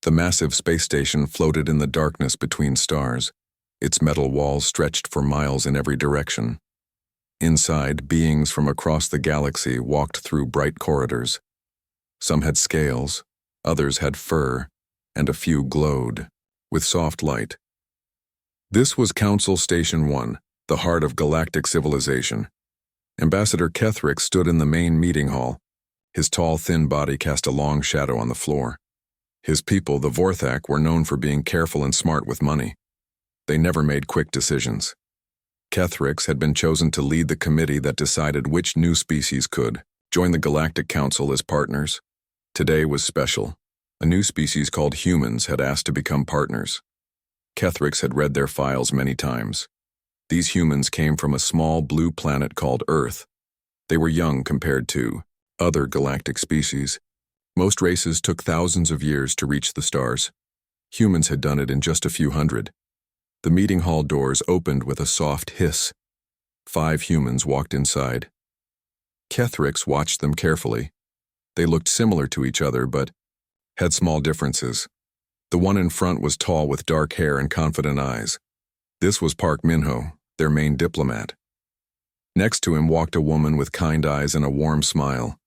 The massive space station floated in the darkness between stars. Its metal walls stretched for miles in every direction. Inside, beings from across the galaxy walked through bright corridors. Some had scales, others had fur, and a few glowed with soft light. This was Council Station 1, the heart of galactic civilization. Ambassador Kethrick stood in the main meeting hall. His tall, thin body cast a long shadow on the floor. His people, the Vorthak, were known for being careful and smart with money. They never made quick decisions. Kethricks had been chosen to lead the committee that decided which new species could join the Galactic Council as partners. Today was special. A new species called humans had asked to become partners. Kethricks had read their files many times. These humans came from a small blue planet called Earth. They were young compared to other galactic species. Most races took thousands of years to reach the stars. Humans had done it in just a few hundred. The meeting hall doors opened with a soft hiss. 5 humans walked inside. Kethricks watched them carefully. They looked similar to each other, but had small differences. The one in front was tall with dark hair and confident eyes. This was Park Minho, their main diplomat. Next to him walked a woman with kind eyes and a warm smile.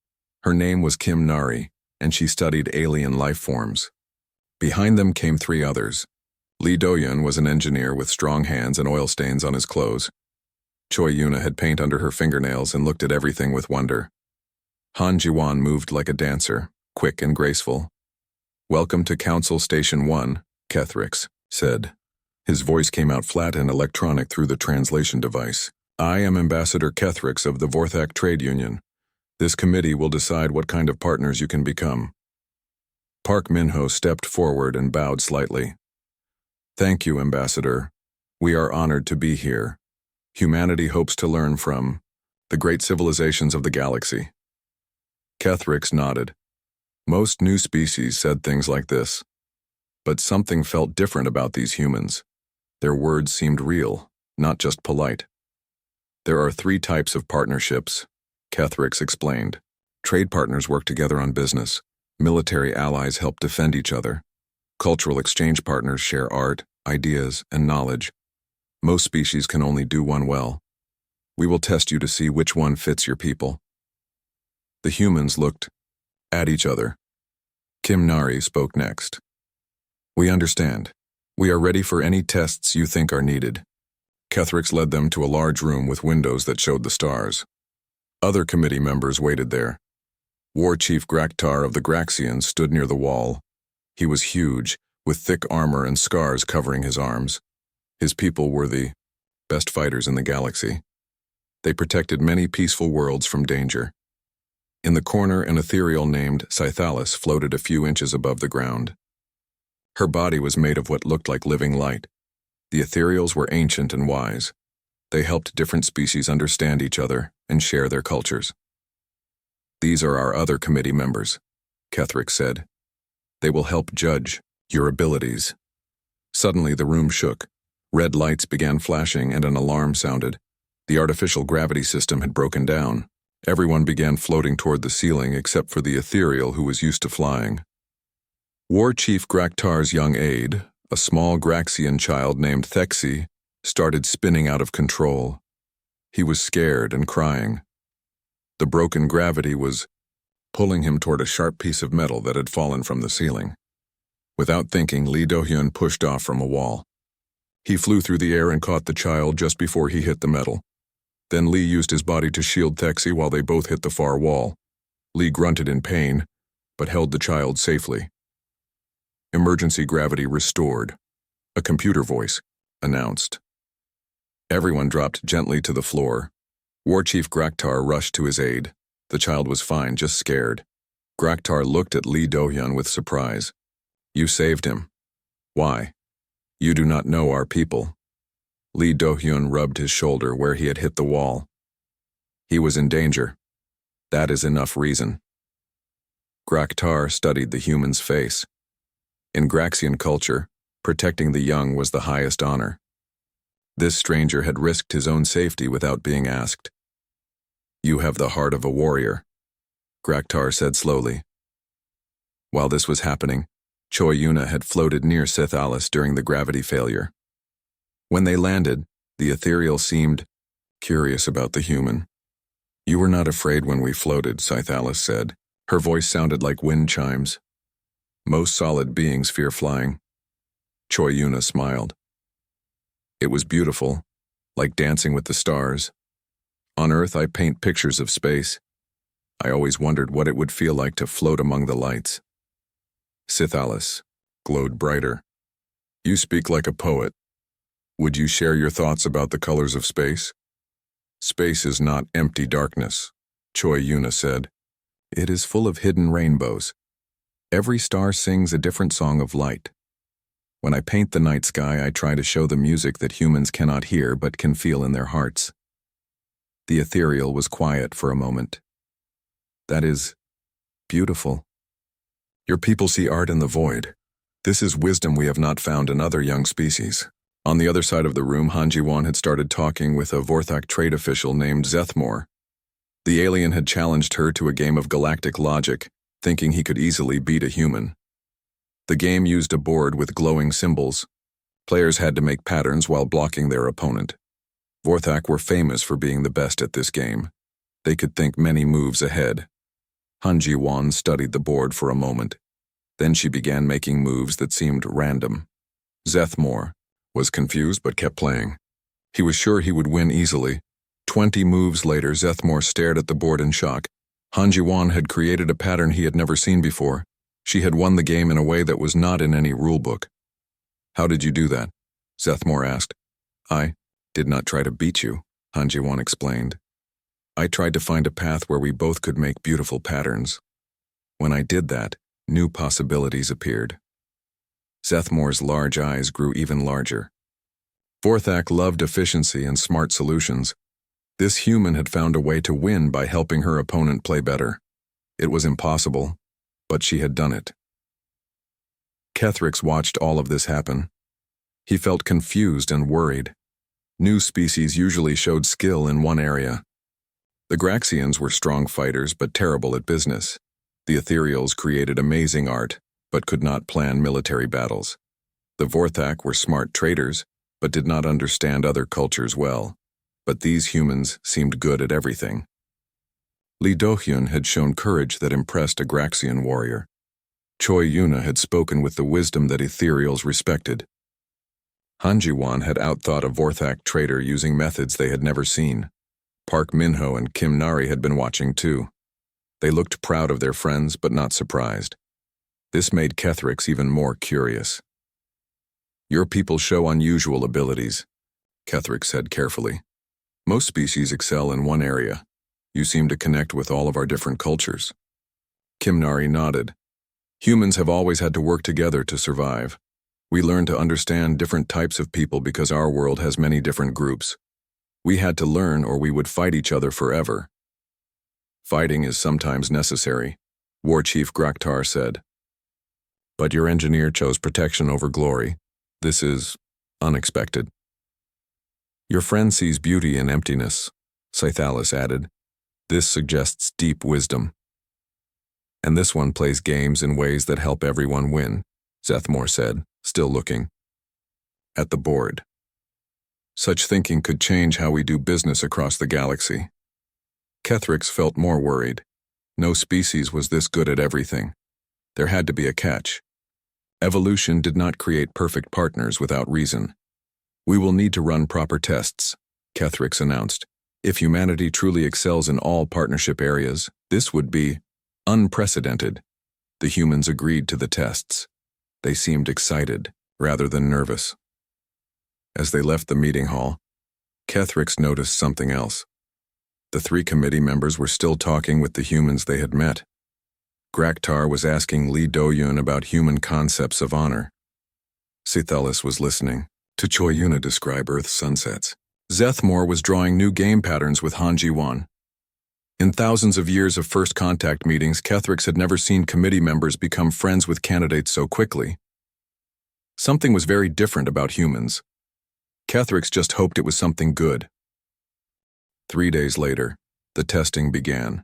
Her name was Kim Nari, and she studied alien life forms. Behind them came 3 others. Lee Do-yun was an engineer with strong hands and oil stains on his clothes. Choi Yuna had paint under her fingernails and looked at everything with wonder. Han Ji-won moved like a dancer, quick and graceful. "Welcome to Council Station 1, Kethricks said. His voice came out flat and electronic through the translation device. "I am Ambassador Kethricks of the Vorthak Trade Union. This committee will decide what kind of partners you can become." Park Minho stepped forward and bowed slightly. "Thank you, Ambassador. We are honored to be here. Humanity hopes to learn from the great civilizations of the galaxy." Kethricks nodded. Most new species said things like this. But something felt different about these humans. Their words seemed real, not just polite. "There are 3 types of partnerships," Kethricks explained. "Trade partners work together on business. Military allies help defend each other. Cultural exchange partners share art, ideas, and knowledge. Most species can only do one well. We will test you to see which one fits your people." The humans looked at each other. Kim Nari spoke next. "We understand. We are ready for any tests you think are needed." Kethricks led them to a large room with windows that showed the stars. Other committee members waited there. War Chief Graktar of the Graxians stood near the wall. He was huge, with thick armor and scars covering his arms. His people were the best fighters in the galaxy. They protected many peaceful worlds from danger. In the corner, an ethereal named Scythalis floated a few inches above the ground. Her body was made of what looked like living light. The ethereals were ancient and wise. They helped different species understand each other and share their cultures. "These are our other committee members," Kethricks said. "They will help judge your abilities." Suddenly the room shook. Red lights began flashing and an alarm sounded. The artificial gravity system had broken down. Everyone began floating toward the ceiling except for the ethereal who was used to flying. War Chief Graktar's young aide, a small Graxian child named Thexi, started spinning out of control. He was scared and crying. The broken gravity was pulling him toward a sharp piece of metal that had fallen from the ceiling. Without thinking, Lee Do-hyun pushed off from a wall. He flew through the air and caught the child just before he hit the metal. Then Lee used his body to shield Thexi while they both hit the far wall. Lee grunted in pain, but held the child safely. "Emergency gravity restored," a computer voice announced. Everyone dropped gently to the floor. War Chief Graktar rushed to his aid. The child was fine, just scared. Graktar looked at Lee Do-hyun with surprise. "You saved him. Why?" "You do not know our people." Lee Do-hyun rubbed his shoulder where he had hit the wall. "He was in danger. That is enough reason." Graktar studied the human's face. In Graxian culture, protecting the young was the highest honor. This stranger had risked his own safety without being asked. "You have the heart of a warrior," Graktar said slowly. While this was happening, Choi Yuna had floated near Sithalis during the gravity failure. When they landed, the ethereal seemed curious about the human. "You were not afraid when we floated," Sithalis said. Her voice sounded like wind chimes. "Most solid beings fear flying." Choi Yuna smiled. "It was beautiful, like dancing with the stars. On Earth, I paint pictures of space. I always wondered what it would feel like to float among the lights." Sithalis glowed brighter. "You speak like a poet. Would you share your thoughts about the colors of space?" "Space is not empty darkness," Choi Yuna said. "It is full of hidden rainbows. Every star sings a different song of light. When I paint the night sky, I try to show the music that humans cannot hear but can feel in their hearts." The ethereal was quiet for a moment. "That is beautiful. Your people see art in the void. This is wisdom we have not found in other young species." On the other side of the room, Han Ji-won had started talking with a Vorthak trade official named Zethmore. The alien had challenged her to a game of galactic logic, thinking he could easily beat a human. The game used a board with glowing symbols. Players had to make patterns while blocking their opponent. Vorthak were famous for being the best at this game. They could think many moves ahead. Han Ji-won studied the board for a moment. Then she began making moves that seemed random. Zethmore was confused but kept playing. He was sure he would win easily. 20 moves later, Zethmore stared at the board in shock. Han Ji-won had created a pattern he had never seen before. She had won the game in a way that was not in any rulebook. "How did you do that?" Zethmore asked. "I did not try to beat you," Han Ji-won explained. "I tried to find a path where we both could make beautiful patterns. When I did that, new possibilities appeared." Zethmore's large eyes grew even larger. Vorthak loved efficiency and smart solutions. This human had found a way to win by helping her opponent play better. It was impossible, but she had done it. Kethrix watched all of this happen. He felt confused and worried. New species usually showed skill in one area. The Graxians were strong fighters but terrible at business. The Ethereals created amazing art, but could not plan military battles. The Vorthak were smart traders, but did not understand other cultures well. But these humans seemed good at everything. Lee Do-hyun had shown courage that impressed a Graxian warrior. Choi Yuna had spoken with the wisdom that Ethereals respected. Han Ji-won had outthought a Vorthak trader using methods they had never seen. Park Min-ho and Kim Nari had been watching too. They looked proud of their friends, but not surprised. This made Kethrix even more curious. "Your people show unusual abilities," Kethrix said carefully. "Most species excel in one area. You seem to connect with all of our different cultures." Kim Nari nodded. "Humans have always had to work together to survive. We learned to understand different types of people because our world has many different groups. We had to learn or we would fight each other forever." "Fighting is sometimes necessary," War Chief Graktar said. "But your engineer chose protection over glory. This is unexpected." "Your friend sees beauty in emptiness," Sithalis added. "This suggests deep wisdom." "And this one plays games in ways that help everyone win," Zethmore said, still looking at the board. "Such thinking could change how we do business across the galaxy." Kethrix felt more worried. No species was this good at everything. There had to be a catch. Evolution did not create perfect partners without reason. "We will need to run proper tests," Kethrix announced. "If humanity truly excels in all partnership areas, this would be unprecedented." The humans agreed to the tests. They seemed excited, rather than nervous. As they left the meeting hall, Kethrix noticed something else. The 3 committee members were still talking with the humans they had met. Graktar was asking Lee Do-hyun about human concepts of honor. Sithalis was listening to Choi Yuna describe Earth's sunsets. Zethmore was drawing new game patterns with Han Ji-won. In thousands of years of first contact meetings, Kethrix had never seen committee members become friends with candidates so quickly. Something was very different about humans. Kethrix just hoped it was something good. 3 days later, the testing began.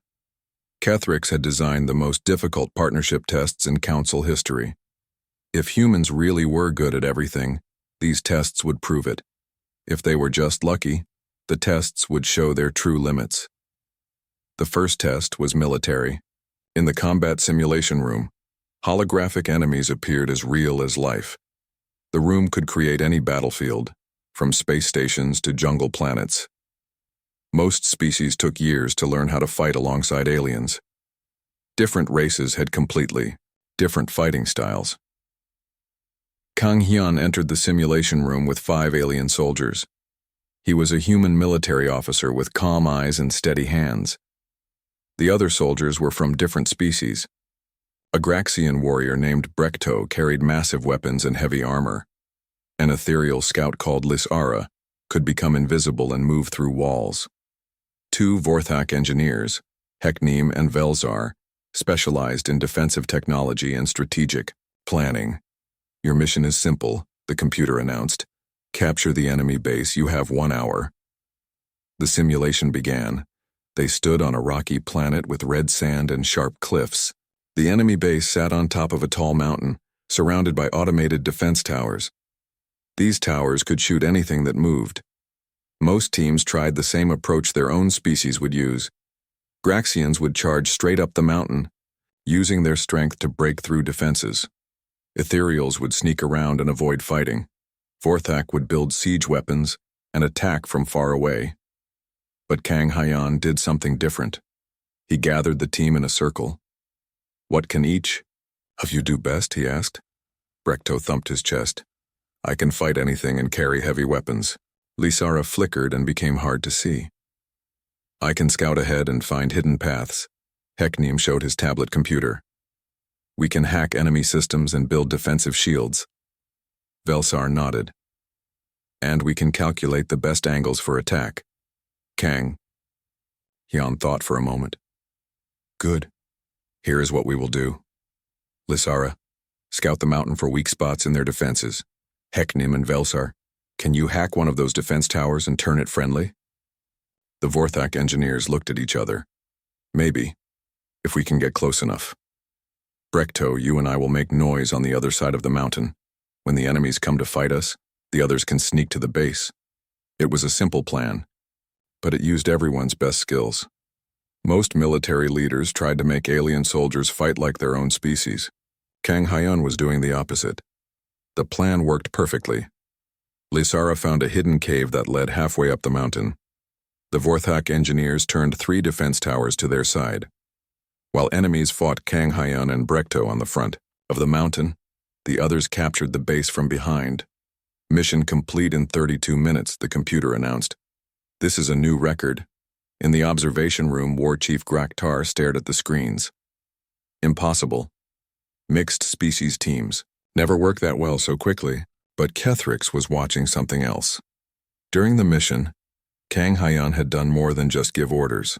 Kethrix had designed the most difficult partnership tests in Council history. If humans really were good at everything, these tests would prove it. If they were just lucky, the tests would show their true limits. The first test was military. In the combat simulation room, holographic enemies appeared as real as life. The room could create any battlefield, from space stations to jungle planets. Most species took years to learn how to fight alongside aliens. Different races had completely different fighting styles. Kang Hyun entered the simulation room with 5 alien soldiers. He was a human military officer with calm eyes and steady hands. The other soldiers were from different species. A Graxian warrior named Brekto carried massive weapons and heavy armor. An ethereal scout called Lysara could become invisible and move through walls. 2 Vorthak engineers, Hekneem and Velzar, specialized in defensive technology and strategic planning. Your mission is simple, the computer announced. Capture the enemy base, you have 1 hour. The simulation began. They stood on a rocky planet with red sand and sharp cliffs. The enemy base sat on top of a tall mountain, surrounded by automated defense towers. These towers could shoot anything that moved. Most teams tried the same approach their own species would use. Graxians would charge straight up the mountain, using their strength to break through defenses. Ethereals would sneak around and avoid fighting. Vorthak would build siege weapons and attack from far away. But Kang Hyun did something different. He gathered the team in a circle. What can each of you do best, he asked. Brekto thumped his chest. I can fight anything and carry heavy weapons. Lysara flickered and became hard to see. I can scout ahead and find hidden paths. Hekneem showed his tablet computer. We can hack enemy systems and build defensive shields. Velzar nodded. And we can calculate the best angles for attack. Kang. Hyun thought for a moment. Good. Here is what we will do. Lysara, scout the mountain for weak spots in their defenses. Hekneem and Velzar, can you hack one of those defense towers and turn it friendly? The Vorthak engineers looked at each other. Maybe, if we can get close enough. Brekto, you and I will make noise on the other side of the mountain. When the enemies come to fight us, the others can sneak to the base. It was a simple plan, but it used everyone's best skills. Most military leaders tried to make alien soldiers fight like their own species. Kang Hyun was doing the opposite. The plan worked perfectly. Lysara found a hidden cave that led halfway up the mountain. The Vorthak engineers turned 3 defense towers to their side. While enemies fought Kang Hyun and Brekto on the front of the mountain, the others captured the base from behind. Mission complete in 32 minutes, the computer announced. This is a new record. In the observation room, War Chief Graktar stared at the screens. Impossible. Mixed species teams never work that well so quickly, but Kethrix was watching something else. During the mission, Kang Hyun had done more than just give orders.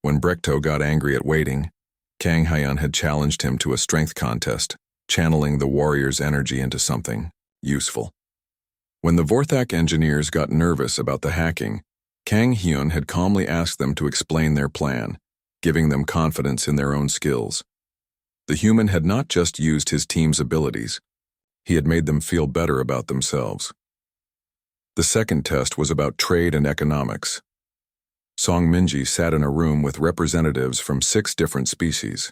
When Brekto got angry at waiting, Kang Hyun had challenged him to a strength contest, channeling the warrior's energy into something useful. When the Vorthak engineers got nervous about the hacking, Kang Hyun had calmly asked them to explain their plan, giving them confidence in their own skills. The human had not just used his team's abilities, he had made them feel better about themselves. The second test was about trade and economics. Song Minji sat in a room with representatives from 6 different species.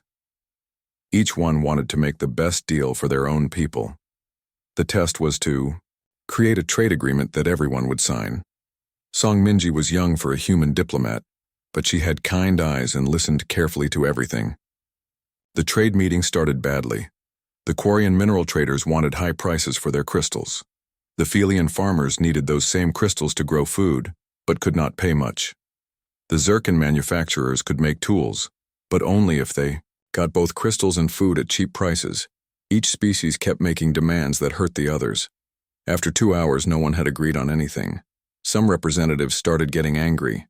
Each one wanted to make the best deal for their own people. The test was to create a trade agreement that everyone would sign. Song Minji was young for a human diplomat, but she had kind eyes and listened carefully to everything. The trade meeting started badly. The Quarian mineral traders wanted high prices for their crystals. The Phelian farmers needed those same crystals to grow food, but could not pay much. The Zircon manufacturers could make tools, but only if they got both crystals and food at cheap prices. Each species kept making demands that hurt the others. After 2 hours, no one had agreed on anything. Some representatives started getting angry.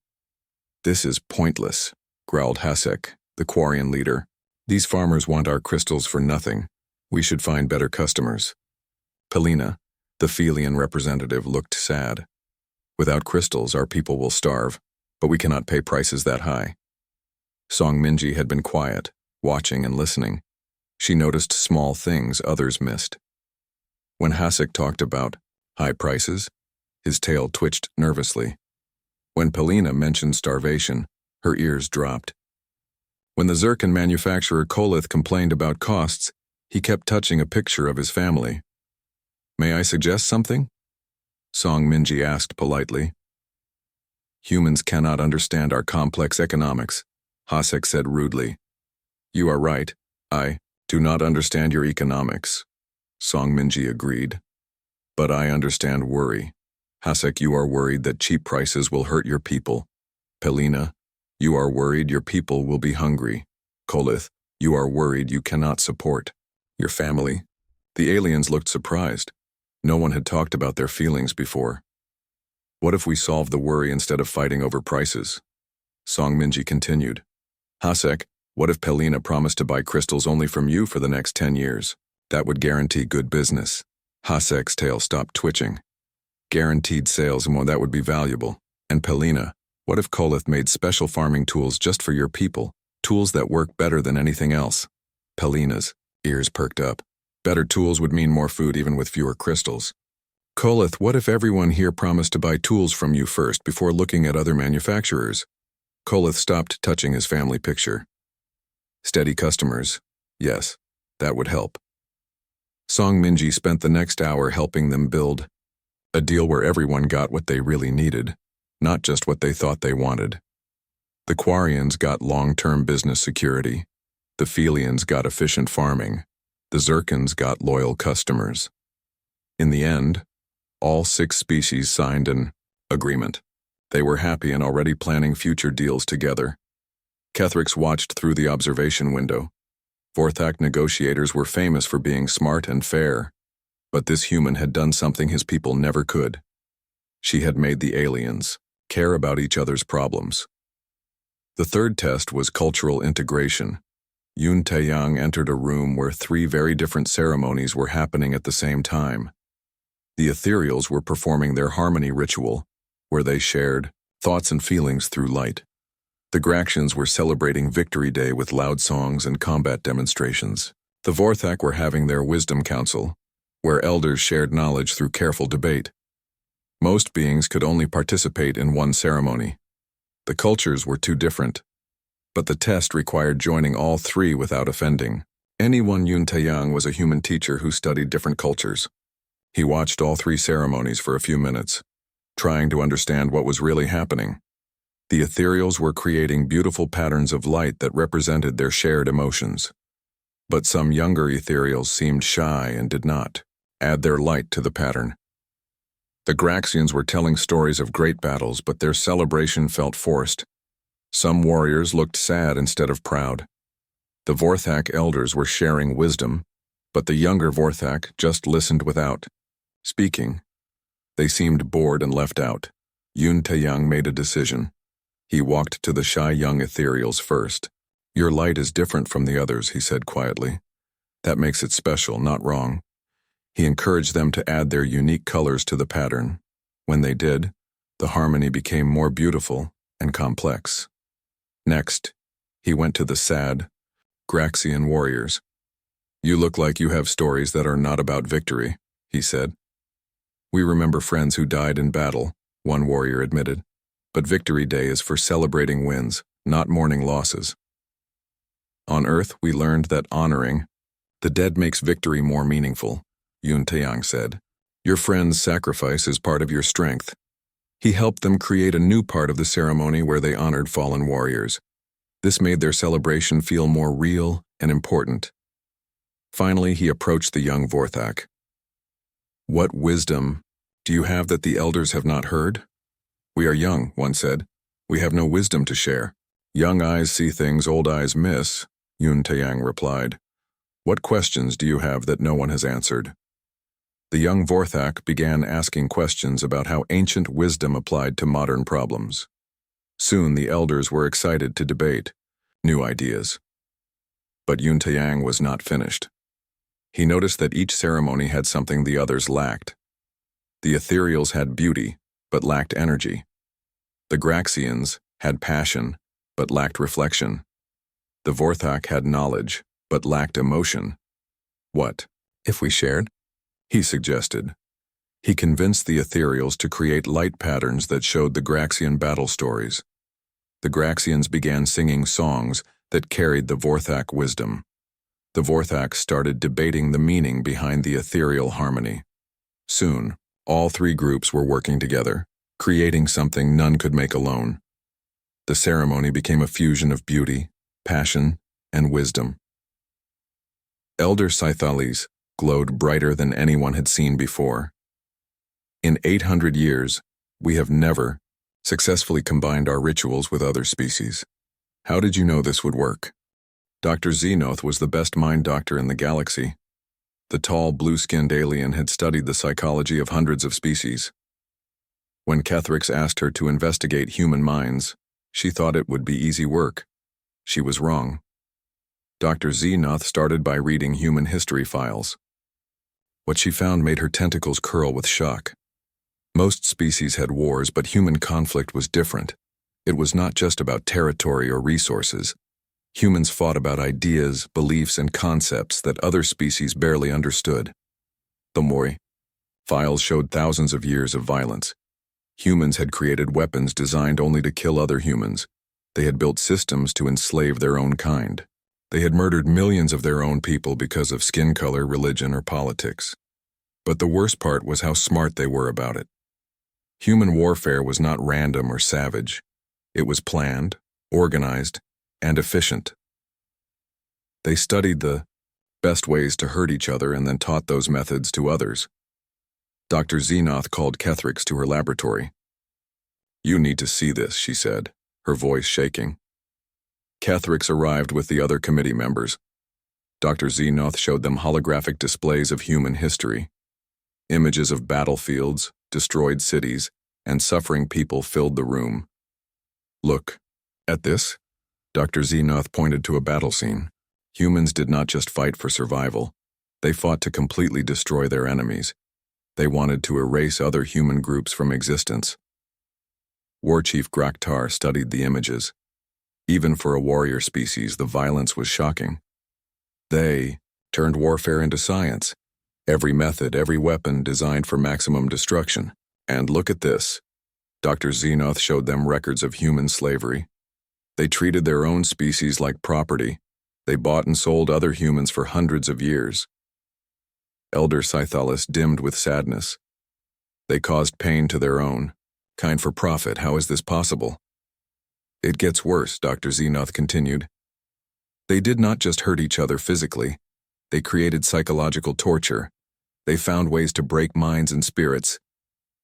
This is pointless, growled Hasek, the Quarian leader. These farmers want our crystals for nothing. We should find better customers. Pelina, the Phelian representative, looked sad. Without crystals, our people will starve, but we cannot pay prices that high. Song Minji had been quiet, watching and listening. She noticed small things others missed. When Hasek talked about high prices, his tail twitched nervously. When Polina mentioned starvation, her ears dropped. When the Zircon manufacturer Kolith complained about costs, he kept touching a picture of his family. "May I suggest something?" Song Minji asked politely. "Humans cannot understand our complex economics," Hasek said rudely. "You are right. I do not understand your economics," Song Minji agreed. "But I understand worry. Hasek, you are worried that cheap prices will hurt your people. Pelina, you are worried your people will be hungry. Kolith, you are worried you cannot support your family." The aliens looked surprised. No one had talked about their feelings before. "What if we solve the worry instead of fighting over prices?" Song Minji continued. "Hasek, what if Pelina promised to buy crystals only from you for the next 10 years? That would guarantee good business." Hasek's tail stopped twitching. "Guaranteed sales, and that would be valuable. And Pelina, what if Kolith made special farming tools just for your people, tools that work better than anything else?" Pelina's ears perked up. "Better tools would mean more food even with fewer crystals." "Kolith, what if everyone here promised to buy tools from you first before looking at other manufacturers?" Kolith stopped touching his family picture. "Steady customers. Yes, that would help." Song Minji spent the next hour helping them build a deal where everyone got what they really needed, not just what they thought they wanted. The Quarians got long-term business security. The Felians got efficient farming. The Zircons got loyal customers. In the end, all 6 species signed an agreement. They were happy and already planning future deals together. Kethrix watched through the observation window. Vorthak negotiators were famous for being smart and fair, but this human had done something his people never could. She had made the aliens care about each other's problems. The third test was cultural integration. Yun Taeyang entered a room where 3 very different ceremonies were happening at the same time. The ethereals were performing their harmony ritual, where they shared thoughts and feelings through light. The Graxians were celebrating Victory Day with loud songs and combat demonstrations. The Vorthak were having their wisdom council, where elders shared knowledge through careful debate. Most beings could only participate in one ceremony. The cultures were too different, but the test required joining all 3 without offending. Anyone Yun Taeyang was a human teacher who studied different cultures. He watched all 3 ceremonies for a few minutes, trying to understand what was really happening. The ethereals were creating beautiful patterns of light that represented their shared emotions. But some younger ethereals seemed shy and did not add their light to the pattern. The Graxians were telling stories of great battles, but their celebration felt forced. Some warriors looked sad instead of proud. The Vorthak elders were sharing wisdom, but the younger Vorthak just listened without speaking. They seemed bored and left out. Yun Taeyang made a decision. He walked to the shy young ethereals first. "Your light is different from the others," he said quietly. "That makes it special, not wrong." He encouraged them to add their unique colors to the pattern. When they did, the harmony became more beautiful and complex. Next, he went to the sad Graxian warriors. "You look like you have stories that are not about victory," he said. "We remember friends who died in battle," one warrior admitted. "But Victory Day is for celebrating wins, not mourning losses. On Earth, we learned that honoring the dead makes victory more meaningful," Yun Taeyang said. "Your friend's sacrifice is part of your strength." He helped them create a new part of the ceremony where they honored fallen warriors. This made their celebration feel more real and important. Finally, he approached the young Vorthak. "What wisdom do you have that the elders have not heard?" "We are young," one said. "We have no wisdom to share." "Young eyes see things old eyes miss," Yun Taeyang replied. "What questions do you have that no one has answered?" The young Vorthak began asking questions about how ancient wisdom applied to modern problems. Soon the elders were excited to debate new ideas. But Yun Taeyang was not finished. He noticed that each ceremony had something the others lacked. The ethereals had beauty, but lacked energy. The Graxians had passion, but lacked reflection. The Vorthak had knowledge, but lacked emotion. What if we shared? he suggested. He convinced the ethereals to create light patterns that showed the Graxian battle stories. The Graxians began singing songs that carried the Vorthak wisdom. The Vorthak started debating the meaning behind the ethereal harmony. Soon, all three groups were working together, creating something none could make alone. The ceremony became a fusion of beauty, passion, and wisdom. Elder Scythalis glowed brighter than anyone had seen before. In 800 years, we have never successfully combined our rituals with other species. How did you know this would work? Dr. Xenoth was the best mind doctor in the galaxy. The tall, blue-skinned alien had studied the psychology of hundreds of species. When Kethrix asked her to investigate human minds, she thought it would be easy work. She was wrong. Dr. Xenoth started by reading human history files. What she found made her tentacles curl with shock. Most species had wars, but human conflict was different. It was not just about territory or resources. Humans fought about ideas, beliefs, and concepts that other species barely understood. The Moi files showed thousands of years of violence. Humans had created weapons designed only to kill other humans. They had built systems to enslave their own kind. They had murdered millions of their own people because of skin color, religion, or politics. But the worst part was how smart they were about it. Human warfare was not random or savage. It was planned, organized, and efficient. They studied the best ways to hurt each other and then taught those methods to others. Dr. Xenoth called Kethrix to her laboratory. "You need to see this," she said, her voice shaking. Kethrix arrived with the other committee members. Dr. Xenoth showed them holographic displays of human history. Images of battlefields, destroyed cities, and suffering people filled the room. "Look at this." Dr. Xenoth pointed to a battle scene. Humans did not just fight for survival. They fought to completely destroy their enemies. They wanted to erase other human groups from existence. War Chief Graktar studied the images. Even for a warrior species, the violence was shocking. They turned warfare into science. Every method, every weapon designed for maximum destruction. And look at this. Dr. Xenoth showed them records of human slavery. They treated their own species like property. They bought and sold other humans for hundreds of years. Elder Scythalis dimmed with sadness. They caused pain to their own kind for profit. How is this possible? It gets worse, Dr. Xenoth continued. They did not just hurt each other physically. They created psychological torture. They found ways to break minds and spirits.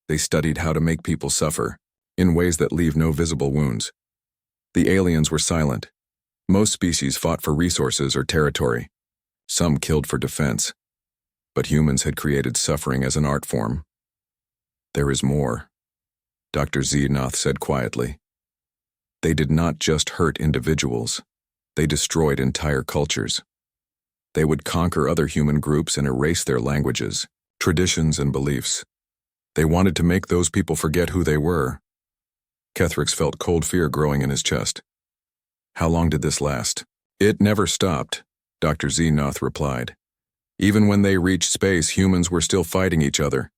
They studied how to make people suffer, in ways that leave no visible wounds. The aliens were silent. Most species fought for resources or territory. Some killed for defense. But humans had created suffering as an art form. "There is more," Dr. Xenoth said quietly. They did not just hurt individuals. They destroyed entire cultures. They would conquer other human groups and erase their languages, traditions, and beliefs. They wanted to make those people forget who they were. Kethrix felt cold fear growing in his chest. "How long did this last?" "It never stopped," Dr. Xenoth replied. "Even when they reached space, humans were still fighting each other.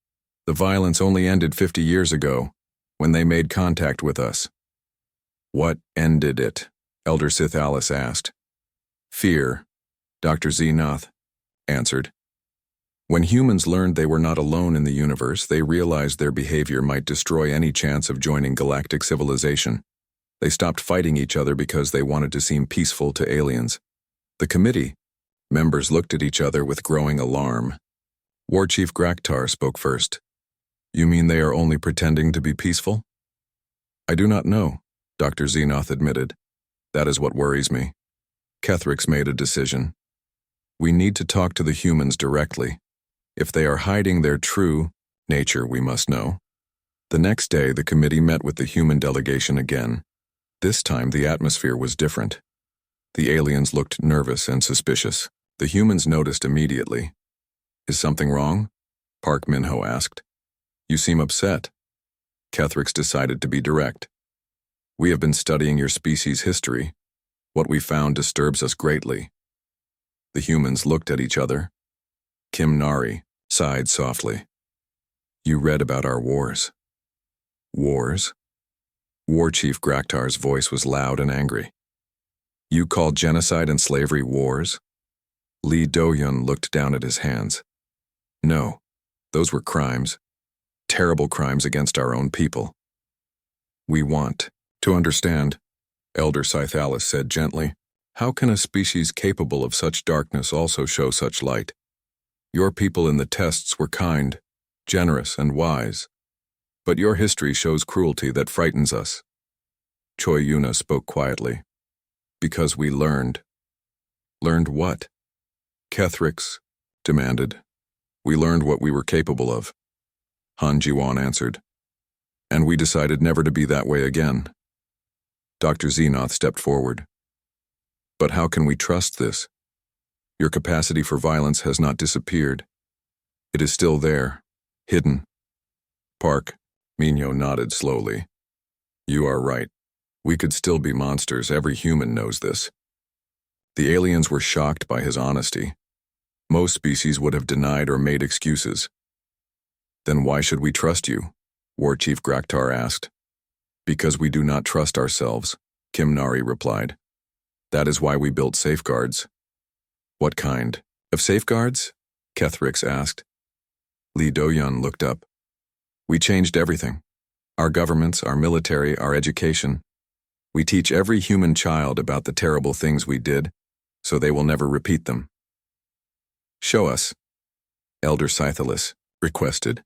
The violence only ended 50 years ago, when they made contact with us." "What ended it?" Elder Scythalis asked. "Fear," Dr. Xenoth answered. When humans learned they were not alone in the universe, they realized their behavior might destroy any chance of joining galactic civilization. They stopped fighting each other because they wanted to seem peaceful to aliens. The committee members looked at each other with growing alarm. War Chief Graktar spoke first. "You mean they are only pretending to be peaceful?" "I do not know," Dr. Xenoth admitted. "That is what worries me." Kethrix made a decision. "We need to talk to the humans directly. If they are hiding their true nature, we must know." The next day, the committee met with the human delegation again. This time, the atmosphere was different. The aliens looked nervous and suspicious. The humans noticed immediately. "Is something wrong?" Park Minho asked. "You seem upset." Kethrix decided to be direct. "We have been studying your species' history. What we found disturbs us greatly." The humans looked at each other. Kim Nari, sighed softly. You read about our wars. Wars? War Chief Graktar's voice was loud and angry. You call genocide and slavery wars? Lee Do-yun looked down at his hands. No, those were crimes. Terrible crimes against our own people. We want to understand, Elder Scythalis said gently. How can a species capable of such darkness also show such light? Your people in the tests were kind, generous, and wise. But your history shows cruelty that frightens us. Choi Yuna spoke quietly. Because we learned. Learned what? Kethrix demanded. We learned what we were capable of. Han Ji-won answered. And we decided never to be that way again. Dr. Xenoth stepped forward. But how can we trust this? Your capacity for violence has not disappeared. It is still there, hidden. Park, Minho nodded slowly. You are right. We could still be monsters, every human knows this. The aliens were shocked by his honesty. Most species would have denied or made excuses. Then why should we trust you? War Chief Graktar asked. Because we do not trust ourselves, Kim Nari replied. That is why we built safeguards. What kind of safeguards? Kethrix asked. Lee Do-yun looked up. We changed everything. Our governments, our military, our education. We teach every human child about the terrible things we did, so they will never repeat them. Show us, Elder Scythalis requested.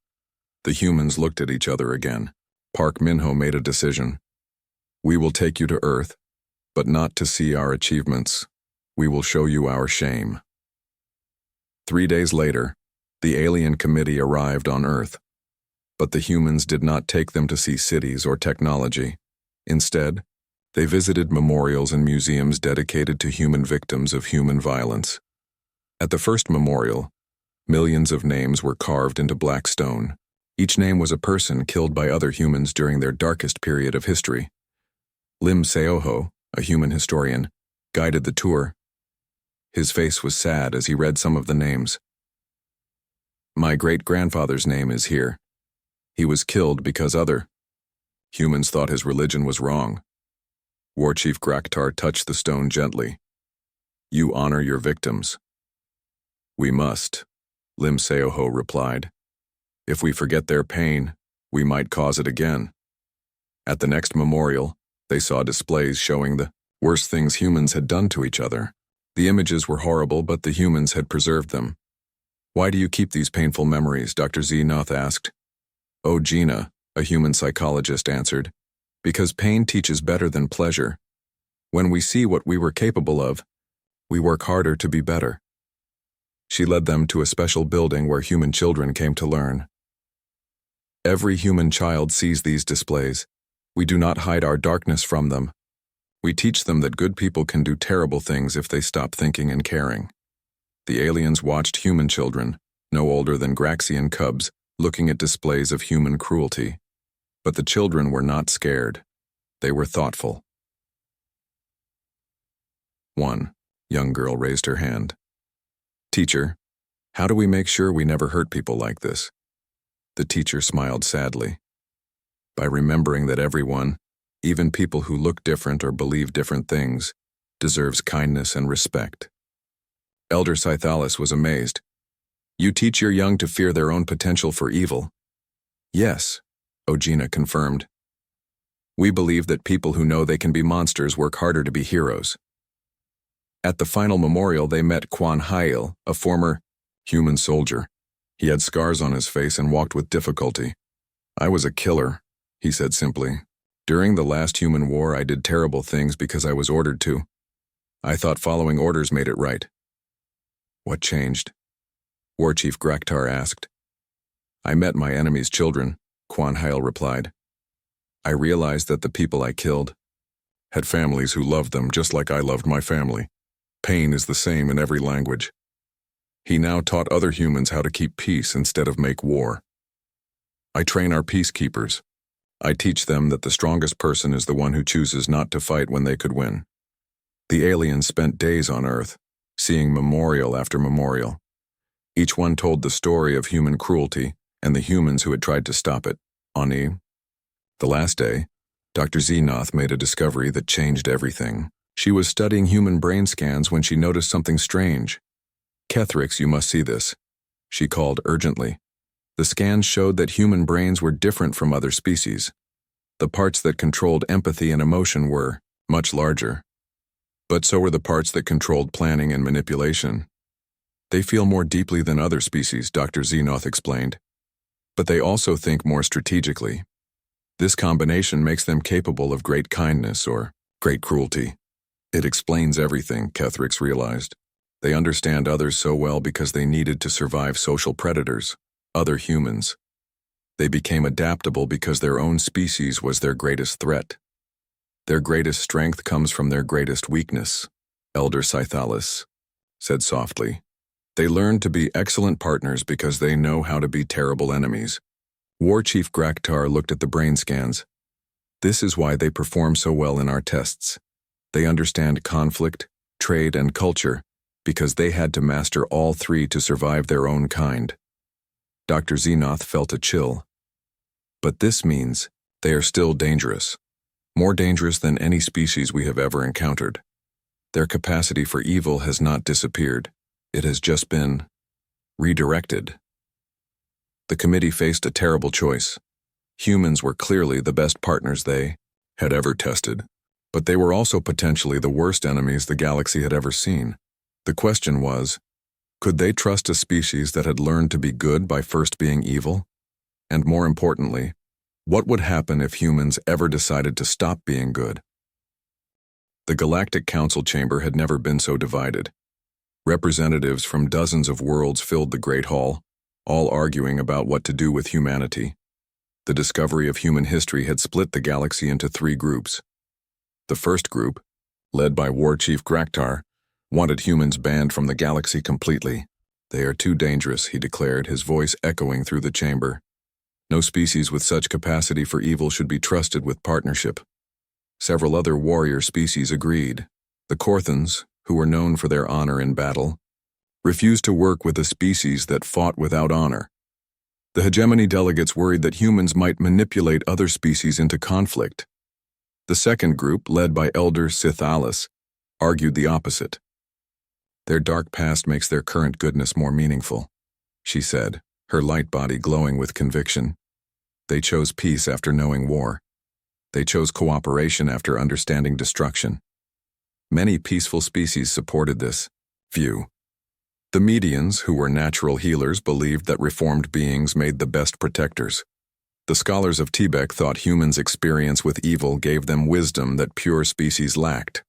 The humans looked at each other again. Park Minho made a decision. We will take you to Earth, but not to see our achievements. We will show you our shame. 3 days later, the alien committee arrived on Earth. But the humans did not take them to see cities or technology. Instead, they visited memorials and museums dedicated to human victims of human violence. At the first memorial, millions of names were carved into black stone. Each name was a person killed by other humans during their darkest period of history. Lim Seoho, a human historian, guided the tour. His face was sad as he read some of the names. My great-grandfather's name is here. He was killed because other humans thought his religion was wrong. War Chief Graktar touched the stone gently. You honor your victims. We must, Lim Seoho replied. If we forget their pain, we might cause it again. At the next memorial, they saw displays showing the worst things humans had done to each other. The images were horrible, but the humans had preserved them. Why do you keep these painful memories? Dr. Xenoth asked. Oh, Gina, a human psychologist answered. Because pain teaches better than pleasure. When we see what we were capable of, we work harder to be better. She led them to a special building where human children came to learn. Every human child sees these displays. We do not hide our darkness from them. We teach them that good people can do terrible things if they stop thinking and caring. The aliens watched human children, no older than Graxian cubs, looking at displays of human cruelty. But the children were not scared. They were thoughtful. 1. Young girl raised her hand. Teacher, how do we make sure we never hurt people like this? The teacher smiled sadly. By remembering that everyone, even people who look different or believe different things, deserves kindness and respect. Elder Scythalis was amazed. You teach your young to fear their own potential for evil? Yes, Ogina confirmed. We believe that people who know they can be monsters work harder to be heroes. At the final memorial, they met Quan Hail, a former human soldier. He had scars on his face and walked with difficulty. I was a killer, he said simply. During the last human war, I did terrible things because I was ordered to. I thought following orders made it right. What changed? War Chief Graktar asked. I met my enemy's children, Quan Hail replied. I realized that the people I killed had families who loved them just like I loved my family. Pain is the same in every language. He now taught other humans how to keep peace instead of make war. I train our peacekeepers. I teach them that the strongest person is the one who chooses not to fight when they could win. The aliens spent days on Earth, seeing memorial after memorial. Each one told the story of human cruelty and the humans who had tried to stop it. The last day, Dr. Xenoth made a discovery that changed everything. She was studying human brain scans when she noticed something strange. "Kethrix, you must see this," she called urgently. The scans showed that human brains were different from other species. The parts that controlled empathy and emotion were much larger. But so were the parts that controlled planning and manipulation. "They feel more deeply than other species," Dr. Xenoth explained. "But they also think more strategically. This combination makes them capable of great kindness or great cruelty." "It explains everything," Kethrix realized. "They understand others so well because they needed to survive social predators, other humans. They became adaptable because their own species was their greatest threat. Their greatest strength comes from their greatest weakness," Elder Scythalis said softly. "They learned to be excellent partners because they know how to be terrible enemies." War Chief Graktar looked at the brain scans. "This is why they perform so well in our tests. They understand conflict, trade, and culture because they had to master all three to survive their own kind." Dr. Xenoth felt a chill. "But this means they are still dangerous. More dangerous than any species we have ever encountered. Their capacity for evil has not disappeared. It has just been redirected." The committee faced a terrible choice. Humans were clearly the best partners they had ever tested, but they were also potentially the worst enemies the galaxy had ever seen. The question was, could they trust a species that had learned to be good by first being evil? And more importantly, what would happen if humans ever decided to stop being good? The Galactic Council chamber had never been so divided. Representatives from dozens of worlds filled the Great Hall, all arguing about what to do with humanity. The discovery of human history had split the galaxy into three groups. The first group, led by War Chief Graktar, wanted humans banned from the galaxy completely. "They are too dangerous," he declared, his voice echoing through the chamber. "No species with such capacity for evil should be trusted with partnership." Several other warrior species agreed. The Korthans, who were known for their honor in battle, refused to work with a species that fought without honor. The hegemony delegates worried that humans might manipulate other species into conflict. The second group, led by Elder Scythalis, argued the opposite. "Their dark past makes their current goodness more meaningful," she said, her light body glowing with conviction. "They chose peace after knowing war. They chose cooperation after understanding destruction." Many peaceful species supported this view. The medians, who were natural healers, believed that reformed beings made the best protectors. The scholars of Tibek thought humans' experience with evil gave them wisdom that pure species lacked.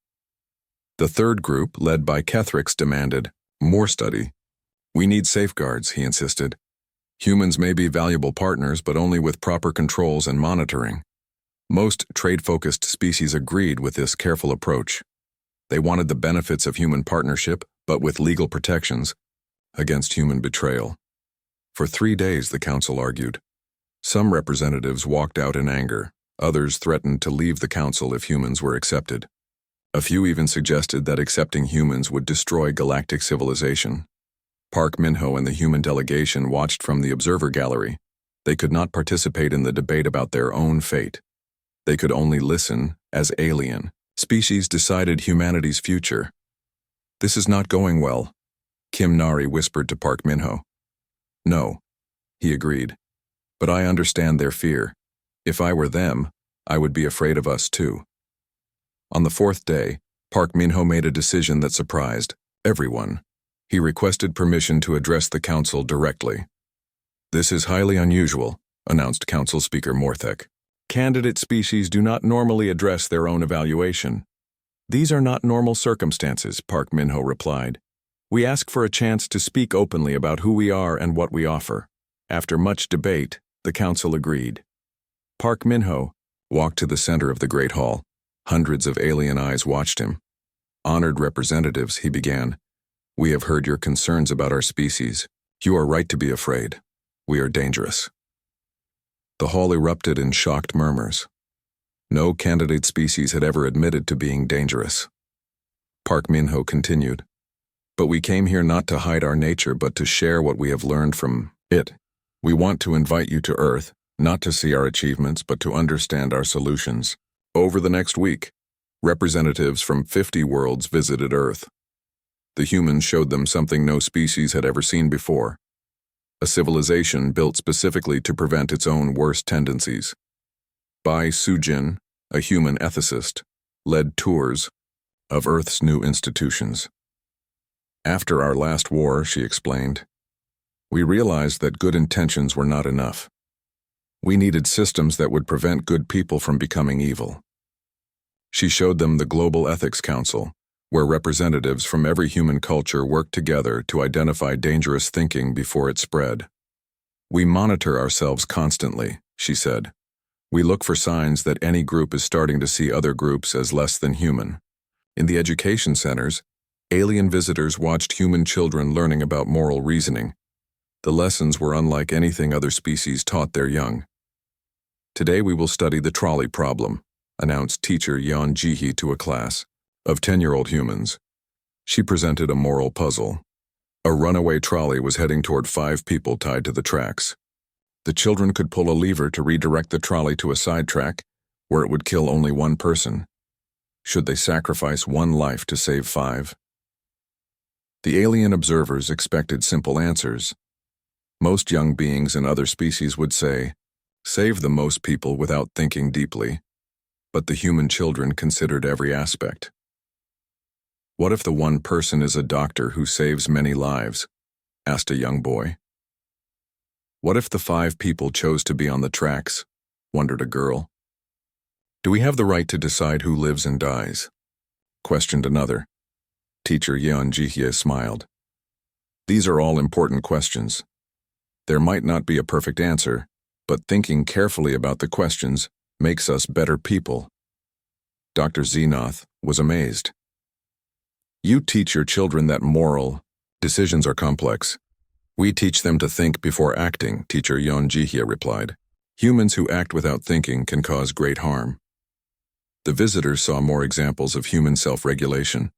The third group, led by Kethrix, demanded more study. "We need safeguards," he insisted. "Humans may be valuable partners, but only with proper controls and monitoring." Most trade-focused species agreed with this careful approach. They wanted the benefits of human partnership, but with legal protections against human betrayal. For 3 days, the council argued. Some representatives walked out in anger. Others threatened to leave the council if humans were accepted. A few even suggested that accepting humans would destroy galactic civilization. Park Minho and the human delegation watched from the observer gallery. They could not participate in the debate about their own fate. They could only listen as alien species decided humanity's future. "This is not going well," Kim Nari whispered to Park Minho. "No," he agreed. "But I understand their fear. If I were them, I would be afraid of us too." On the 4th day, Park Minho made a decision that surprised everyone. He requested permission to address the council directly. "This is highly unusual," announced Council Speaker Morthek. "Candidate species do not normally address their own evaluation." "These are not normal circumstances," Park Minho replied. "We ask for a chance to speak openly about who we are and what we offer." After much debate, the council agreed. Park Minho walked to the center of the Great Hall. Hundreds of alien eyes watched him. "Honored representatives," he began, "we have heard your concerns about our species. You are right to be afraid. We are dangerous." The hall erupted in shocked murmurs. No candidate species had ever admitted to being dangerous. Park Minho continued. But we came here not to hide our nature but to share what we have learned from it. We want to invite you to Earth, not to see our achievements but to understand our solutions. Over the next week, representatives from 50 worlds visited Earth. The humans showed them something no species had ever seen before. A civilization built specifically to prevent its own worst tendencies. Bai Sujin, a human ethicist, led tours of Earth's new institutions. After our last war, she explained, we realized that good intentions were not enough. We needed systems that would prevent good people from becoming evil. She showed them the Global Ethics Council, where representatives from every human culture work together to identify dangerous thinking before it spread. We monitor ourselves constantly, she said. We look for signs that any group is starting to see other groups as less than human. In the education centers, alien visitors watched human children learning about moral reasoning. The lessons were unlike anything other species taught their young. Today we will study the trolley problem, announced teacher Yeon Ji-hee to a class of 10-year-old humans. She presented a moral puzzle. A runaway trolley was heading toward 5 people tied to the tracks. The children could pull a lever to redirect the trolley to a side track, where it would kill only 1 person. Should they sacrifice 1 life to save 5? The alien observers expected simple answers. Most young beings in other species would say, save the most people without thinking deeply. But the human children considered every aspect. What if the 1 person is a doctor who saves many lives? Asked a young boy. What if the 5 people chose to be on the tracks? Wondered a girl. Do we have the right to decide who lives and dies? Questioned another. Teacher Yeon Ji-hee smiled. These are all important questions. There might not be a perfect answer, but thinking carefully about the questions makes us better people. Dr. Zenoth was amazed. You teach your children that moral decisions are complex. We teach them to think before acting, Teacher Yeon Ji-hee replied. Humans who act without thinking can cause great harm. The visitors saw more examples of human self-regulation.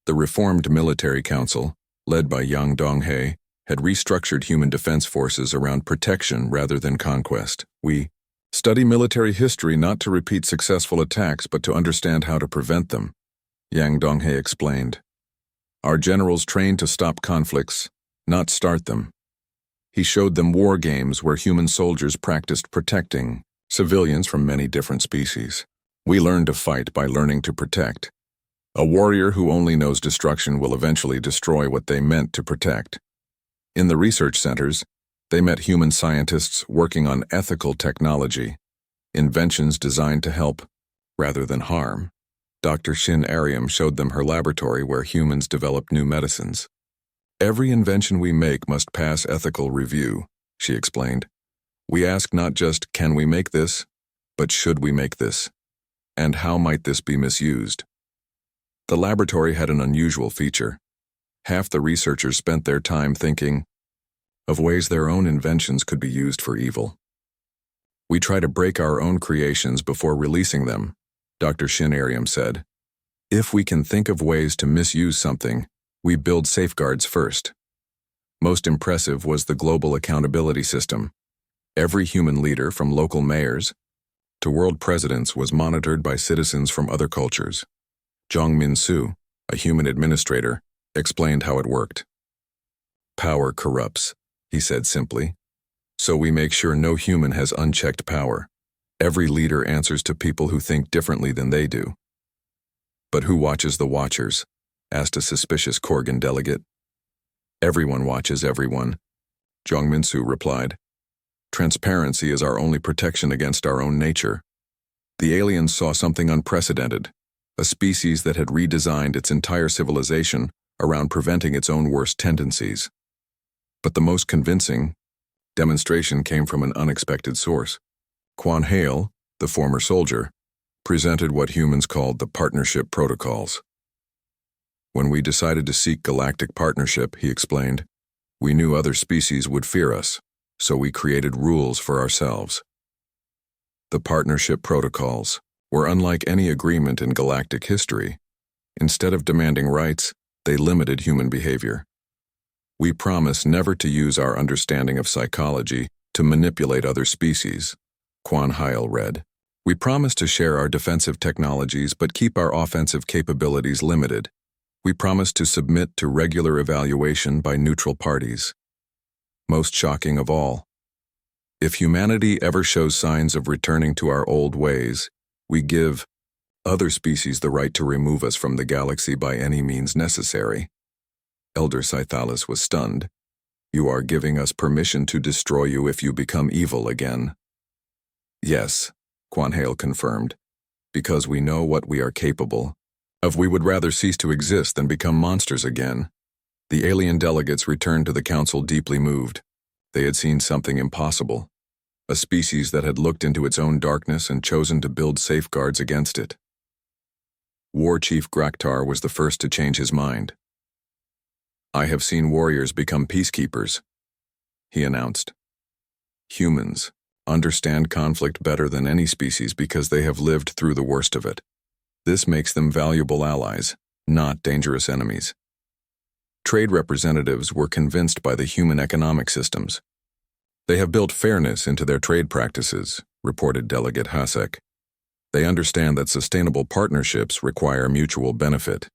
The reformed military council, led by Yang Dong-hae, had restructured human defense forces around protection rather than conquest. We study military history not to repeat successful attacks but to understand how to prevent them, Yang Dong-hae explained. Our generals trained to stop conflicts, not start them. He showed them war games where human soldiers practiced protecting civilians from many different species. We learned to fight by learning to protect. A warrior who only knows destruction will eventually destroy what they meant to protect. In the research centers, they met human scientists working on ethical technology, inventions designed to help rather than harm. Dr. Shin Ariam showed them her laboratory where humans developed new medicines. Every invention we make must pass ethical review, she explained. We ask not just, can we make this, but should we make this? And how might this be misused? The laboratory had an unusual feature. Half the researchers spent their time thinking of ways their own inventions could be used for evil. We try to break our own creations before releasing them, Dr. Shin Ariam said. If we can think of ways to misuse something, we build safeguards first. Most impressive was the global accountability system. Every human leader, from local mayors to world presidents, was monitored by citizens from other cultures. Jong Min-soo, a human administrator, explained how it worked. Power corrupts, he said simply. So we make sure no human has unchecked power. Every leader answers to people who think differently than they do. But who watches the watchers? Asked a suspicious Korgan delegate. Everyone watches everyone, Jong Min-soo replied. Transparency is our only protection against our own nature. The aliens saw something unprecedented, a species that had redesigned its entire civilization around preventing its own worst tendencies. But the most convincing demonstration came from an unexpected source. Kwan Hale, the former soldier, presented what humans called the partnership protocols. When we decided to seek galactic partnership, he explained, we knew other species would fear us, so we created rules for ourselves. The partnership protocols were unlike any agreement in galactic history. Instead of demanding rights, They limited human behavior. We promise never to use our understanding of psychology to manipulate other species, Quan Heil read. We promise to share our defensive technologies but keep our offensive capabilities limited. We promise to submit to regular evaluation by neutral parties. Most shocking of all, if humanity ever shows signs of returning to our old ways, we give other species the right to remove us from the galaxy by any means necessary. Elder Scythalus was stunned. You are giving us permission to destroy you if you become evil again. Yes, Quan Hale confirmed, because we know what we are capable of. We would rather cease to exist than become monsters again. The alien delegates returned to the council deeply moved. They had seen something impossible, a species that had looked into its own darkness and chosen to build safeguards against it. War Chief Graktar was the first to change his mind. I have seen warriors become peacekeepers, he announced. Humans understand conflict better than any species because they have lived through the worst of it. This makes them valuable allies, not dangerous enemies. Trade representatives were convinced by the human economic systems. They have built fairness into their trade practices, reported Delegate Hasek. They understand that sustainable partnerships require mutual benefit.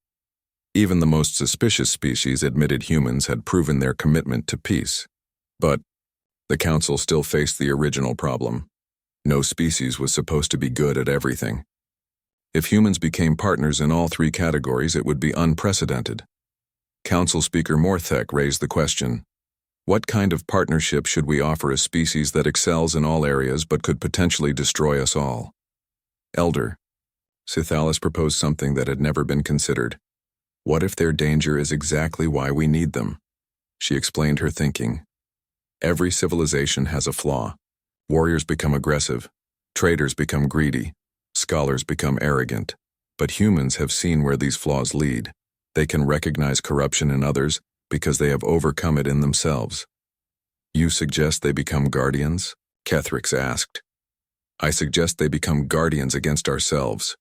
Even the most suspicious species admitted humans had proven their commitment to peace. But the Council still faced the original problem. No species was supposed to be good at everything. If humans became partners in all three categories, it would be unprecedented. Council Speaker Morthek raised the question, what kind of partnership should we offer a species that excels in all areas but could potentially destroy us all? Elder Scythalus proposed something that had never been considered. What if their danger is exactly why we need them? She explained her thinking. Every civilization has a flaw. Warriors become aggressive, traders become greedy, scholars become arrogant. But humans have seen where these flaws lead. They can recognize corruption in others because they have overcome it in themselves. You suggest they become guardians? Kethrix asked. I suggest they become guardians against ourselves,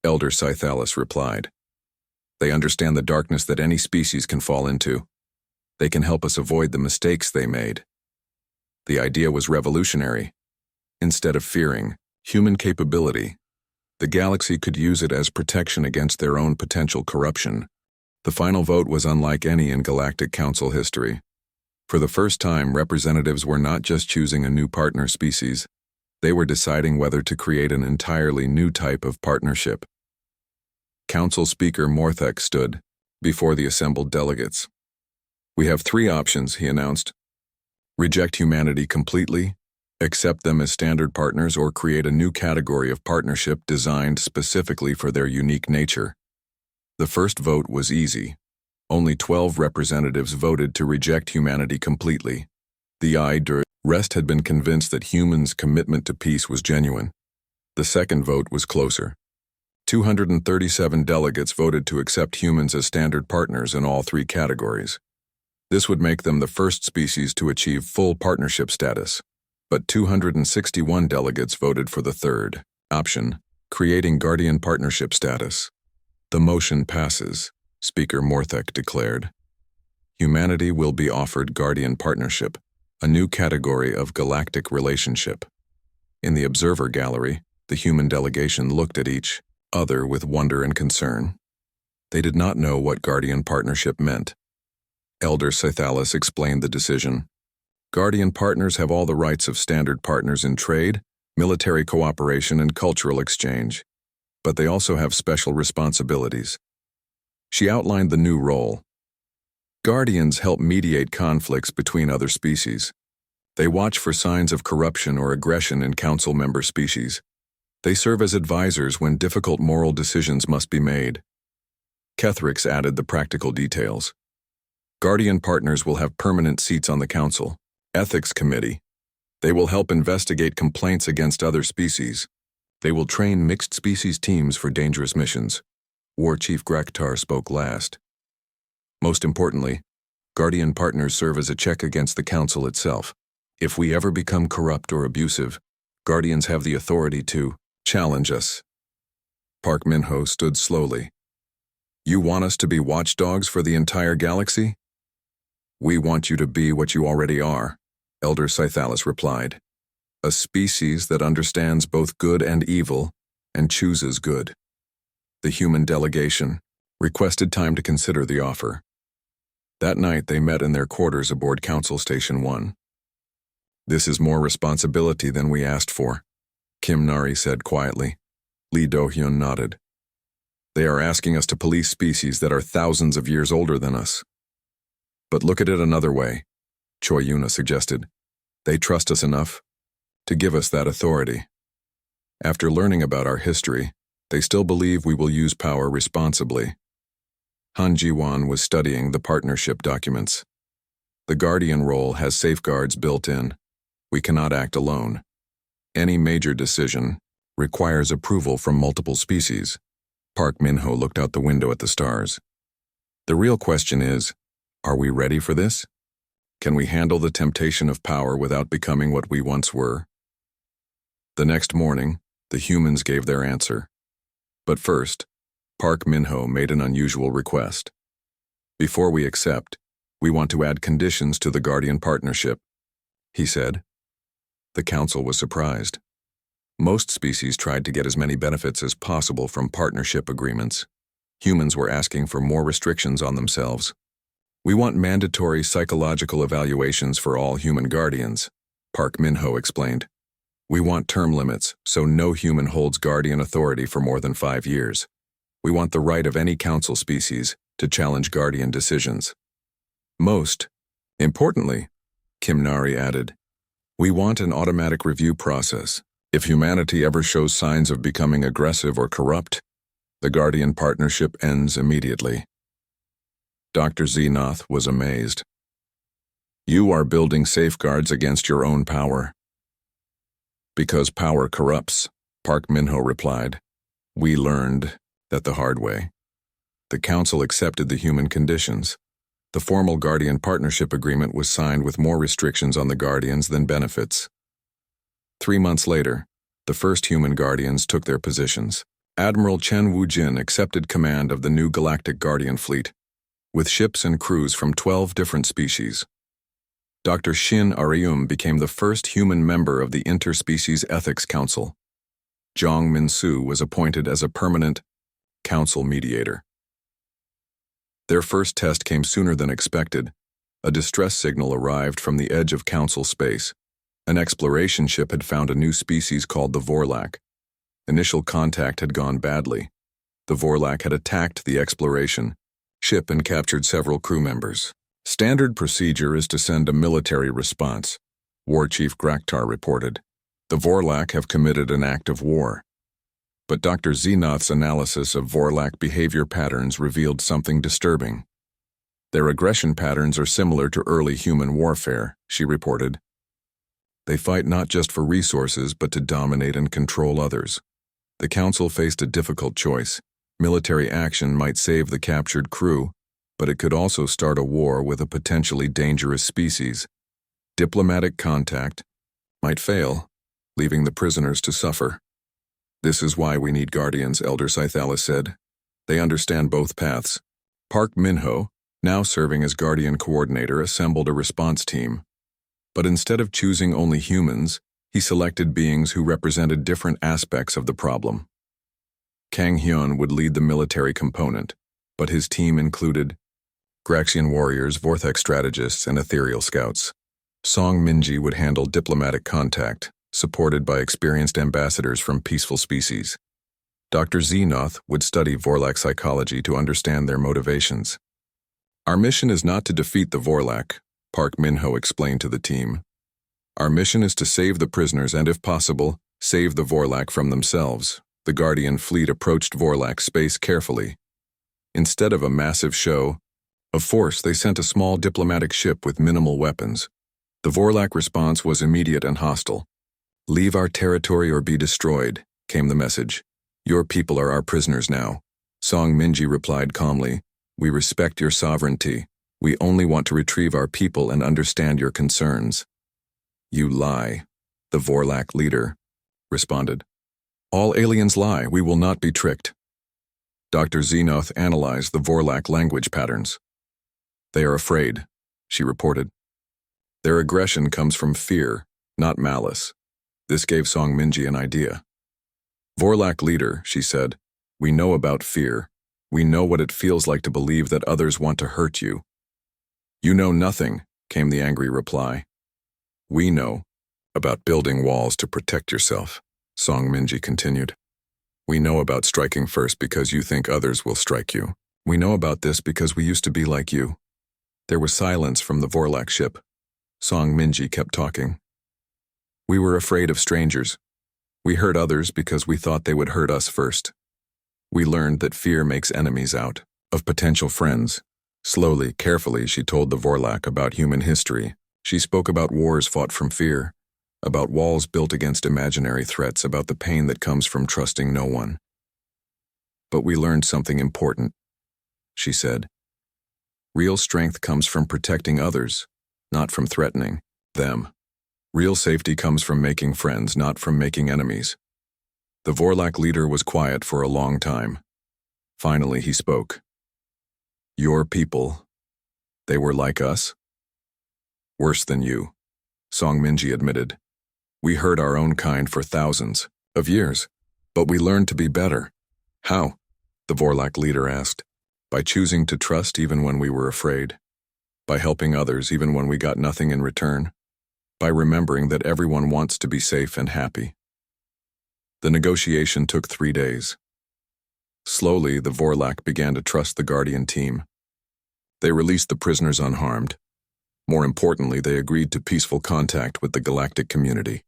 Elder Scythalus replied. They understand the darkness that any species can fall into. They can help us avoid the mistakes they made. The idea was revolutionary. Instead of fearing human capability, the galaxy could use it as protection against their own potential corruption. The final vote was unlike any in Galactic Council history. For the first time, representatives were not just choosing a new partner species, they were deciding whether to create an entirely new type of partnership. Council Speaker Morthek stood before the assembled delegates. We have three options, he announced. Reject humanity completely, accept them as standard partners, or create a new category of partnership designed specifically for their unique nature. The first vote was easy. Only 12 representatives voted to reject humanity completely. The rest had been convinced that humans' commitment to peace was genuine. The second vote was closer. 237 delegates voted to accept humans as standard partners in all three categories. This would make them the first species to achieve full partnership status. But 261 delegates voted for the third option, creating Guardian partnership status. The motion passes, Speaker Morthek declared. Humanity will be offered Guardian partnership, a new category of galactic relationship. In the observer gallery, the human delegation looked at each other with wonder and concern. They did not know what Guardian partnership meant. Elder Scythalus explained the decision. Guardian partners have all the rights of standard partners in trade, military cooperation, and cultural exchange, but they also have special responsibilities. She outlined the new role. Guardians help mediate conflicts between other species. They watch for signs of corruption or aggression in council member species. They serve as advisors when difficult moral decisions must be made. Kethrix added the practical details. Guardian partners will have permanent seats on the council, ethics committee. They will help investigate complaints against other species. They will train mixed species teams for dangerous missions. War Chief Graktar spoke last. Most importantly, Guardian partners serve as a check against the council itself. If we ever become corrupt or abusive, Guardians have the authority to challenge us. Park Minho stood slowly. You want us to be watchdogs for the entire galaxy? We want you to be what you already are, Elder Scythalus replied. A species that understands both good and evil and chooses good. The human delegation requested time to consider the offer. That night they met in their quarters aboard Council Station 1. This is more responsibility than we asked for, Kim Nari said quietly. Lee Do-hyun nodded. They are asking us to police species that are thousands of years older than us. But look at it another way, Choi Yuna suggested. They trust us enough to give us that authority. After learning about our history, they still believe we will use power responsibly. Han Ji-won was studying the partnership documents. The Guardian role has safeguards built in. We cannot act alone. Any major decision requires approval from multiple species. Park Min-ho looked out the window at the stars. The real question is, are we ready for this? Can we handle the temptation of power without becoming what we once were? The next morning, the humans gave their answer. But first, Park Min-ho made an unusual request. Before we accept, we want to add conditions to the Guardian partnership, he said. The council was surprised. Most species tried to get as many benefits as possible from partnership agreements. Humans were asking for more restrictions on themselves. We want mandatory psychological evaluations for all human guardians, Park Min-ho explained. We want term limits, so no human holds guardian authority for more than 5 years. We want the right of any council species to challenge guardian decisions. Most importantly, Kim Nari added, we want an automatic review process. If humanity ever shows signs of becoming aggressive or corrupt, the Guardian partnership ends immediately. Dr. Xenoth was amazed. You are building safeguards against your own power. Because power corrupts, Park Min-ho replied. We learned that the hard way. The council accepted the human conditions. The formal Guardian partnership agreement was signed with more restrictions on the Guardians than benefits. 3 months later, the first human Guardians took their positions. Admiral Chen Wu-jin accepted command of the new Galactic Guardian fleet, with ships and crews from 12 different species. Dr. Shin Aryum became the first human member of the Interspecies Ethics Council. Jong Min-soo was appointed as a permanent council mediator. Their first test came sooner than expected. A distress signal arrived from the edge of council space. An exploration ship had found a new species called the Vorlak. Initial contact had gone badly. The Vorlak had attacked the exploration ship and captured several crew members. Standard procedure is to send a military response, War Chief Graktar reported. The Vorlak have committed an act of war. But Dr. Xenoth's analysis of Vorlak behavior patterns revealed something disturbing. Their aggression patterns are similar to early human warfare, she reported. They fight not just for resources, but to dominate and control others. The council faced a difficult choice. Military action might save the captured crew, but it could also start a war with a potentially dangerous species. Diplomatic contact might fail, leaving the prisoners to suffer. This is why we need guardians, Elder Scythalus said. They understand both paths. Park Min-ho, now serving as guardian coordinator, assembled a response team. But instead of choosing only humans, he selected beings who represented different aspects of the problem. Kang Hyun would lead the military component, but his team included Graxian warriors, vortex strategists, and ethereal scouts. Song Minji would handle diplomatic contact, supported by experienced ambassadors from peaceful species. Dr. Xenoth would study Vorlak psychology to understand their motivations. Our mission is not to defeat the Vorlak, Park Min-ho explained to the team. Our mission is to save the prisoners and, if possible, save the Vorlak from themselves. The Guardian fleet approached Vorlak space carefully. Instead of a massive show of force, they sent a small diplomatic ship with minimal weapons. The Vorlak response was immediate and hostile. Leave our territory or be destroyed, came the message. Your people are our prisoners now. Song Minji replied calmly. We respect your sovereignty. We only want to retrieve our people and understand your concerns. You lie, the Vorlak leader responded. All aliens lie. We will not be tricked. Dr. Xenoth analyzed the Vorlak language patterns. They are afraid, she reported. Their aggression comes from fear, not malice. This gave Song Minji an idea. Vorlak leader, she said, we know about fear. We know what it feels like to believe that others want to hurt you. You know nothing, came the angry reply. We know about building walls to protect yourself, Song Minji continued. We know about striking first because you think others will strike you. We know about this because we used to be like you. There was silence from the Vorlak ship. Song Minji kept talking. We were afraid of strangers. We hurt others because we thought they would hurt us first. We learned that fear makes enemies out of potential friends. Slowly, carefully, she told the Vorlak about human history. She spoke about wars fought from fear, about walls built against imaginary threats, about the pain that comes from trusting no one. But we learned something important, she said. Real strength comes from protecting others, not from threatening them. Real safety comes from making friends, not from making enemies. The Vorlak leader was quiet for a long time. Finally, he spoke. Your people, they were like us? Worse than you, Song Minji admitted. We hurt our own kind for thousands of years, but we learned to be better. How? The Vorlak leader asked. By choosing to trust even when we were afraid. By helping others even when we got nothing in return. By remembering that everyone wants to be safe and happy. The negotiation took 3 days. Slowly, the Vorlak began to trust the Guardian team. They released the prisoners unharmed. More importantly, they agreed to peaceful contact with the galactic community.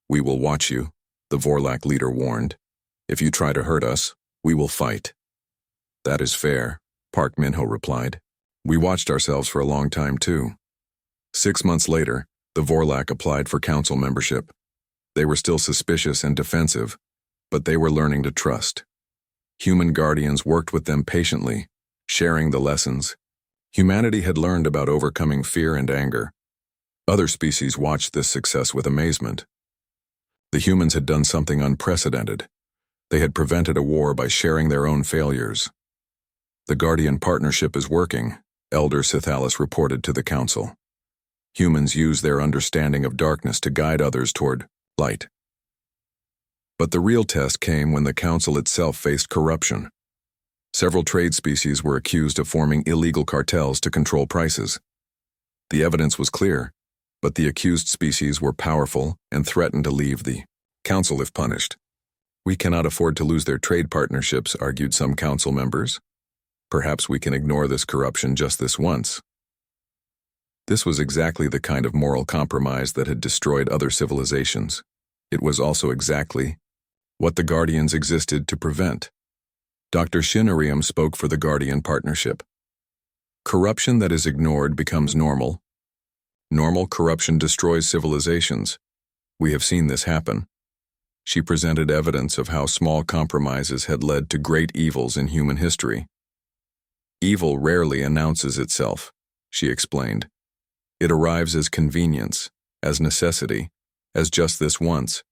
We will watch you, the Vorlak leader warned. If you try to hurt us, we will fight. That is fair, Park Minho replied. We watched ourselves for a long time too. 6 months later, the Vorlak applied for council membership. They were still suspicious and defensive, but they were learning to trust. Human guardians worked with them patiently, sharing the lessons. Humanity had learned about overcoming fear and anger. Other species watched this success with amazement. The humans had done something unprecedented. They had prevented a war by sharing their own failures. The Guardian partnership is working, Elder Sithalis reported to the council. Humans use their understanding of darkness to guide others toward light. But the real test came when the council itself faced corruption. Several trade species were accused of forming illegal cartels to control prices. The evidence was clear, but the accused species were powerful and threatened to leave the council if punished. We cannot afford to lose their trade partnerships, argued some council members. Perhaps we can ignore this corruption just this once. This was exactly the kind of moral compromise that had destroyed other civilizations. It was also exactly what the Guardians existed to prevent. Dr. Shinarium spoke for the Guardian partnership. Corruption that is ignored becomes normal. Normal corruption destroys civilizations. We have seen this happen. She presented evidence of how small compromises had led to great evils in human history. Evil rarely announces itself, she explained. It arrives as convenience, as necessity, as just this once.